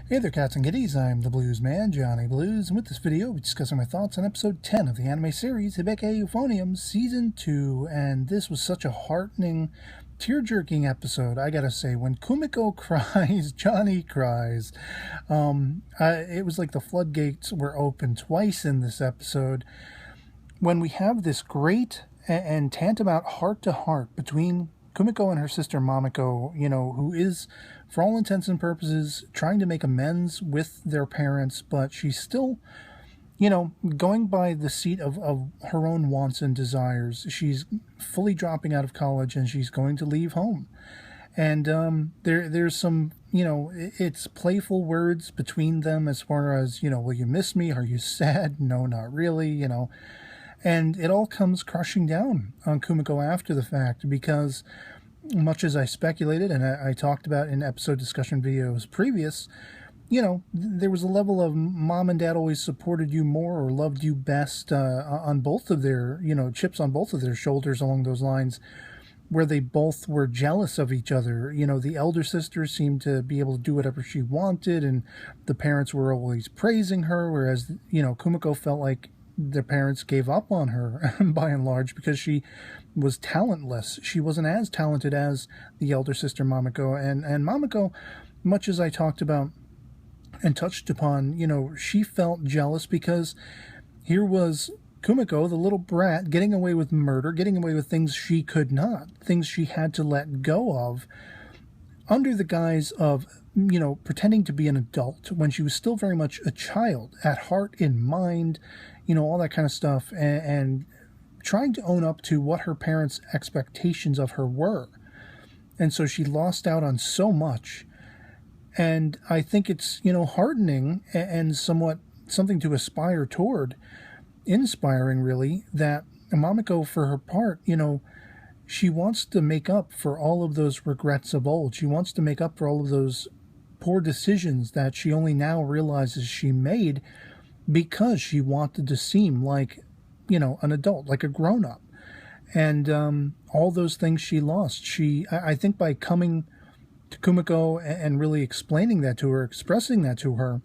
Hey there, cats and kitties. I'm the Blues Man, Johnny Blues, and with this video, we'll be discussing my thoughts on episode 10 of the anime series Hibike Euphonium Season 2, and this was such a heartening, tear-jerking episode, I gotta say. When Kumiko cries, Johnny cries. It was like the floodgates were open twice in this episode, when we have this great and tantamount heart-to-heart between Kumiko and her sister Mamiko, who is, for all intents and purposes, trying to make amends with their parents, but she's still, going by the seat of her own wants and desires. She's fully dropping out of college and she's going to leave home. And there's some, it's playful words between them as far as, will you miss me? Are you sad? No, not really, And it all comes crushing down on Kumiko after the fact because, much as I speculated and I talked about in episode discussion videos previous, there was a level of mom and dad always supported you more or loved you best on both of their, chips on both of their shoulders along those lines, where they both were jealous of each other. The elder sister seemed to be able to do whatever she wanted, and the parents were always praising her, whereas, Kumiko felt like their parents gave up on her by and large because she was talentless. She wasn't as talented as the elder sister Mamiko. And Mamiko, much as I talked about and touched upon, she felt jealous because here was Kumiko, the little brat, getting away with murder, getting away with things she could not, things she had to let go of, under the guise of, pretending to be an adult when she was still very much a child, at heart, in mind, all that kind of stuff, and trying to own up to what her parents' expectations of her were. And so she lost out on so much. And I think it's, heartening and somewhat something to aspire toward, inspiring really, that Mamiko, for her part, she wants to make up for all of those regrets of old. She wants to make up for all of those poor decisions that she only now realizes she made because she wanted to seem like, an adult, like a grown-up. And all those things she lost. I think by coming to Kumiko and really explaining that to her, expressing that to her,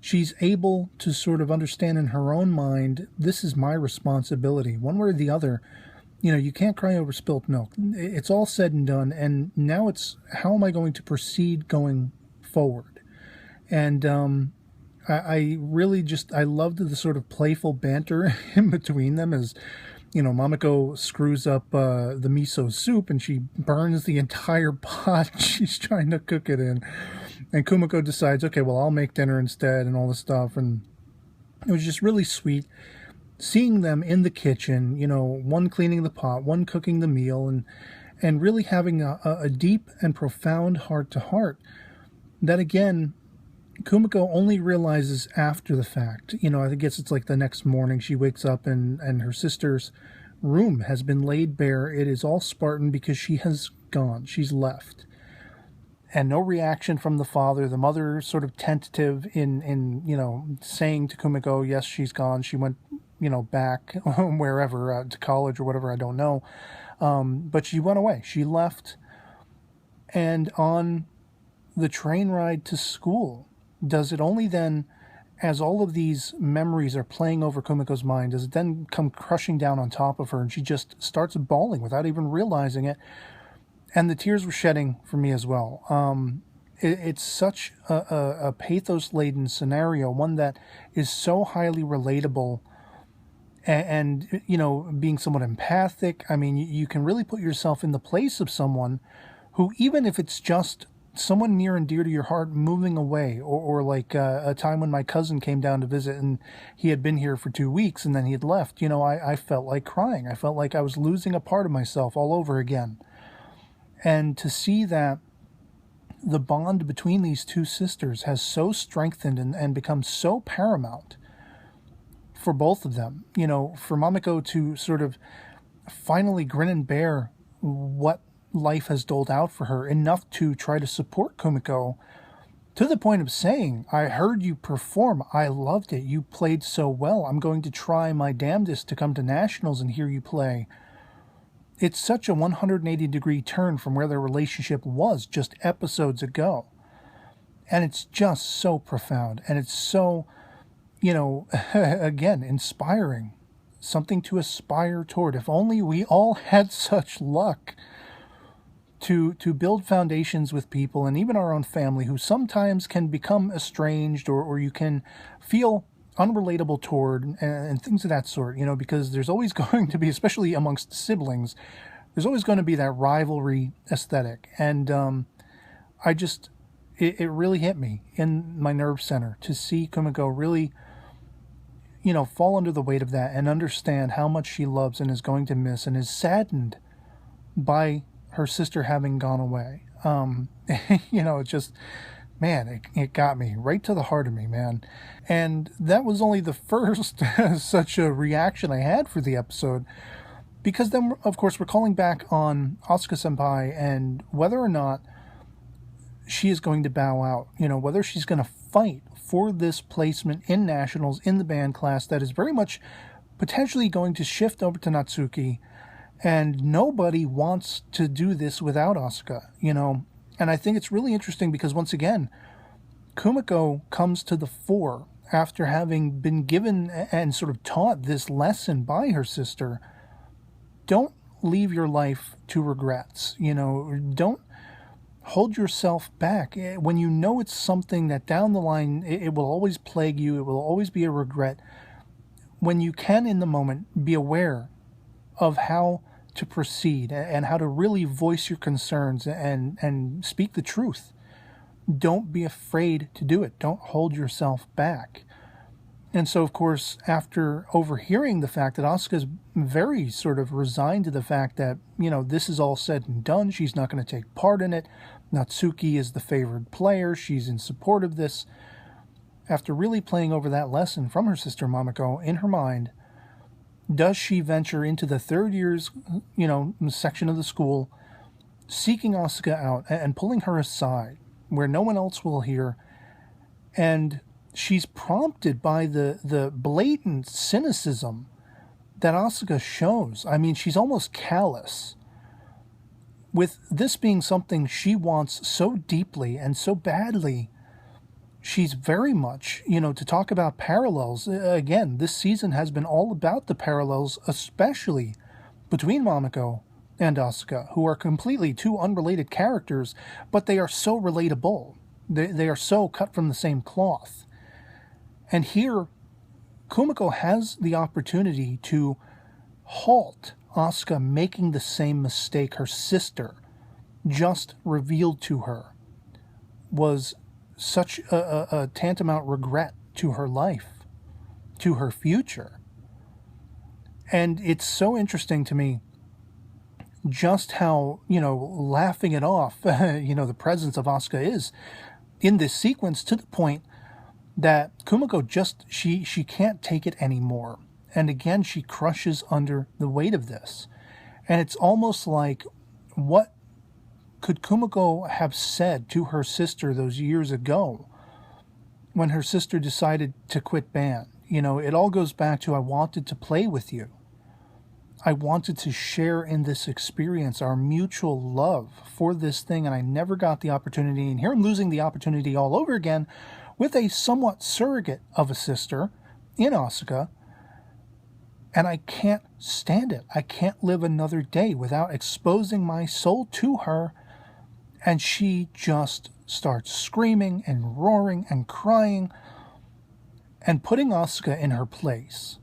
she's able to sort of understand in her own mind, this is my responsibility. One way or the other, you can't cry over spilt milk. It's all said and done, and now it's, how am I going to proceed going forward? And I really I loved the sort of playful banter in between them as, Mamiko screws up the miso soup and she burns the entire pot she's trying to cook it in. And Kumiko decides, okay, well, I'll make dinner instead and all this stuff. And it was just really sweet seeing them in the kitchen, one cleaning the pot, one cooking the meal, and really having a deep and profound heart-to-heart that, again, Kumiko only realizes after the fact. I guess it's like the next morning she wakes up and her sister's room has been laid bare. It is all Spartan because she has gone. She's left. And no reaction from the father. The mother sort of tentative in saying to Kumiko, yes, she's gone. She went, back wherever, to college or whatever, I don't know. But she went away. She left. And on the train ride to school, does it only then, as all of these memories are playing over Kumiko's mind, does it then come crushing down on top of her and she just starts bawling without even realizing it? And the tears were shedding for me as well. It's such a pathos-laden scenario, one that is so highly relatable and being somewhat empathic. I mean, you can really put yourself in the place of someone who, even if it's just someone near and dear to your heart moving away, or like a time when my cousin came down to visit and he had been here for 2 weeks and then he had left, I felt like crying. I felt like I was losing a part of myself all over again. And to see that the bond between these two sisters has so strengthened and become so paramount for both of them, for Mamiko to sort of finally grin and bear what life has doled out for her, enough to try to support Kumiko to the point of saying, I heard you perform. I loved it. You played so well. I'm going to try my damnedest to come to nationals and hear you play. It's such a 180-degree turn from where their relationship was just episodes ago. And it's just so profound, and it's so, again, inspiring. Something to aspire toward. If only we all had such luck to build foundations with people, and even our own family, who sometimes can become estranged, or you can feel unrelatable toward, and things of that sort, because there's always going to be, especially amongst siblings, there's always going to be that rivalry aesthetic. And it really hit me in my nerve center to see Kumiko really, fall under the weight of that and understand how much she loves and is going to miss and is saddened by her sister having gone away. It just, man, it got me right to the heart of me, man. And that was only the first such a reaction I had for the episode, because then, of course, we're calling back on Asuka Senpai and whether or not she is going to bow out, whether she's going to fight for this placement in nationals in the band class that is very much potentially going to shift over to Natsuki. And nobody wants to do this without Asuka, And I think it's really interesting because, once again, Kumiko comes to the fore after having been given and sort of taught this lesson by her sister. Don't leave your life to regrets, Don't hold yourself back when you know it's something that down the line it will always plague you. It will always be a regret. When you can, in the moment, be aware of how to proceed and how to really voice your concerns and speak the truth. Don't be afraid to do it. Don't hold yourself back. And so, of course, after overhearing the fact that Asuka's very sort of resigned to the fact that, this is all said and done, she's not going to take part in it, Natsuki is the favored player, she's in support of this. After really playing over that lesson from her sister Mamiko in her mind, does she venture into the third year's, section of the school, seeking Asuka out and pulling her aside where no one else will hear? And she's prompted by the blatant cynicism that Asuka shows. I mean, she's almost callous. With this being something she wants so deeply and so badly, she's very much, to talk about parallels. Again, this season has been all about the parallels, especially between Mamiko and Asuka, who are completely two unrelated characters, but they are so relatable. They are so cut from the same cloth. And here, Kumiko has the opportunity to halt Asuka making the same mistake her sister just revealed to her was such a tantamount regret to her life, to her future. And it's so interesting to me just how, laughing it off, the presence of Asuka is in this sequence, to the point that Kumiko she can't take it anymore. And again, she crushes under the weight of this. And it's almost like, what could Kumiko have said to her sister those years ago when her sister decided to quit band? It all goes back to, I wanted to play with you. I wanted to share in this experience, our mutual love for this thing, and I never got the opportunity. And here I'm losing the opportunity all over again with a somewhat surrogate of a sister in Asuka, and I can't stand it. I can't live another day without exposing my soul to her. And she just starts screaming and roaring and crying and putting Asuka in her place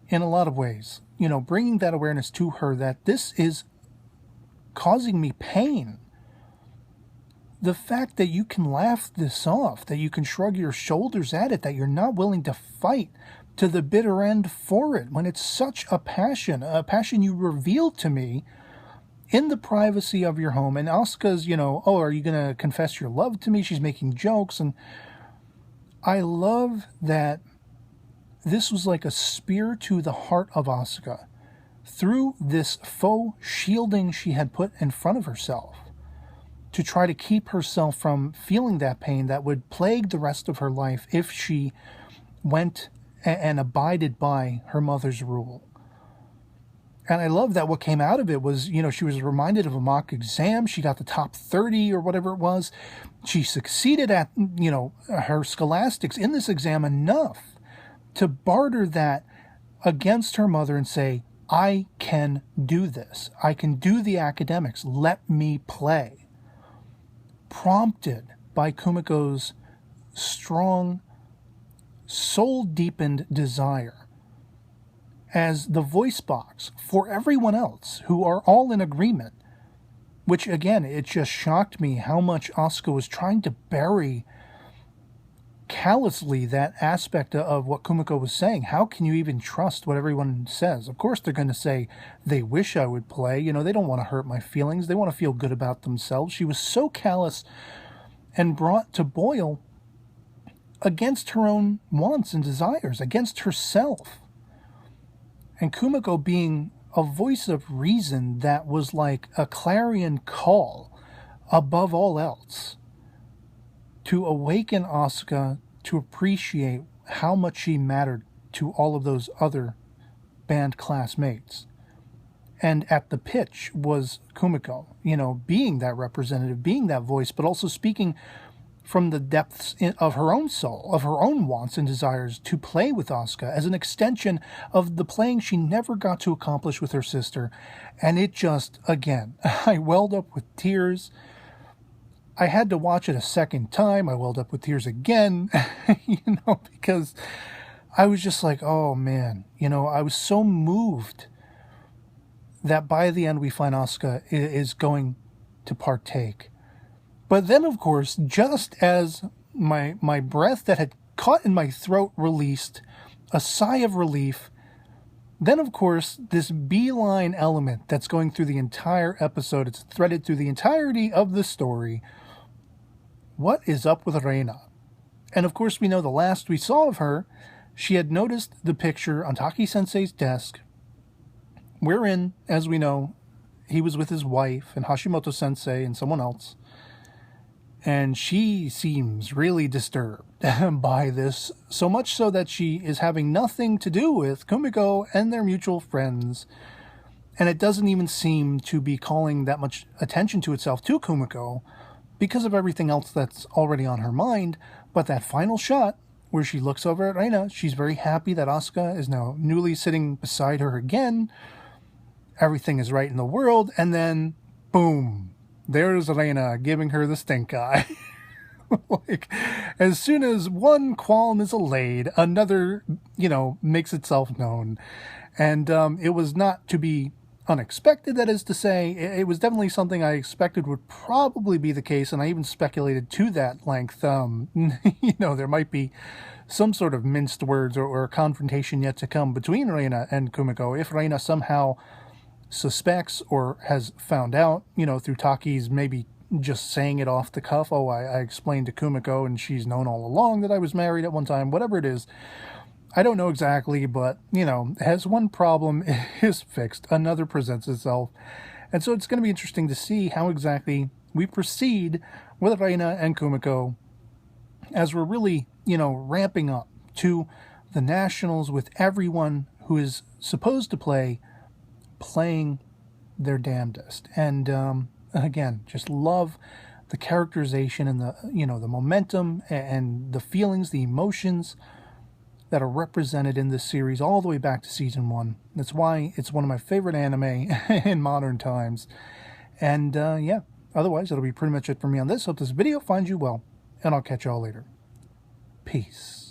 in a lot of ways. Bringing that awareness to her that this is causing me pain. The fact that you can laugh this off, that you can shrug your shoulders at it, that you're not willing to fight to the bitter end for it, when it's such a passion you revealed to me in the privacy of your home. And Asuka's, oh, are you going to confess your love to me? She's making jokes. And I love that this was like a spear to the heart of Asuka through this faux shielding she had put in front of herself to try to keep herself from feeling that pain that would plague the rest of her life if she went and abided by her mother's rule. And I love that what came out of it was, she was reminded of a mock exam. She got the top 30 or whatever it was. She succeeded at, her scholastics in this exam enough to barter that against her mother and say, I can do this. I can do the academics. Let me play. Prompted by Kumiko's strong, soul-deepened desire as the voice box for everyone else who are all in agreement, which again, it just shocked me how much Asuka was trying to bury callously that aspect of what Kumiko was saying. How can you even trust what everyone says? Of course they're going to say they wish I would play. They don't want to hurt my feelings. They want to feel good about themselves. She was so callous and brought to boil against her own wants and desires, against herself. And Kumiko being a voice of reason that was like a clarion call above all else to awaken Asuka to appreciate how much she mattered to all of those other band classmates. And at the pitch was Kumiko, being that representative, being that voice, but also speaking from the depths of her own soul, of her own wants and desires to play with Asuka as an extension of the playing she never got to accomplish with her sister. And it just, again, I welled up with tears. I had to watch it a second time. I welled up with tears again, because I was just like, oh man, I was so moved that by the end we find Asuka is going to partake. But then, of course, just as my breath that had caught in my throat released, a sigh of relief, then, of course, this beeline element that's going through the entire episode, it's threaded through the entirety of the story. What is up with Reina? And, of course, we know the last we saw of her, she had noticed the picture on Taki-sensei's desk, wherein, as we know, he was with his wife and Hashimoto-sensei and someone else. And she seems really disturbed by this, so much so that she is having nothing to do with Kumiko and their mutual friends. And it doesn't even seem to be calling that much attention to itself to Kumiko because of everything else that's already on her mind. But that final shot where she looks over at Reina, she's very happy that Asuka is now newly sitting beside her again. Everything is right in the world. And then, boom. There's Reina giving her the stink eye. Like, as soon as one qualm is allayed, another, makes itself known. And it was not to be unexpected, that is to say. It was definitely something I expected would probably be the case, and I even speculated to that length. There might be some sort of minced words or confrontation yet to come between Reina and Kumiko. If Reina somehow suspects or has found out, through Taki's maybe just saying it off the cuff, oh, I explained to Kumiko and she's known all along that I was married at one time, whatever it is. I don't know exactly, but, as one problem is fixed, another presents itself. And so it's going to be interesting to see how exactly we proceed with Reina and Kumiko as we're really, ramping up to the nationals with everyone who is supposed to play playing their damnedest. And again, just love the characterization and the the momentum and the feelings, the emotions that are represented in this series all the way back to season 1. That's why it's one of my favorite anime in modern times. And yeah, otherwise that'll be pretty much it for me on this. Hope this video finds you well, and I'll catch y'all later. Peace.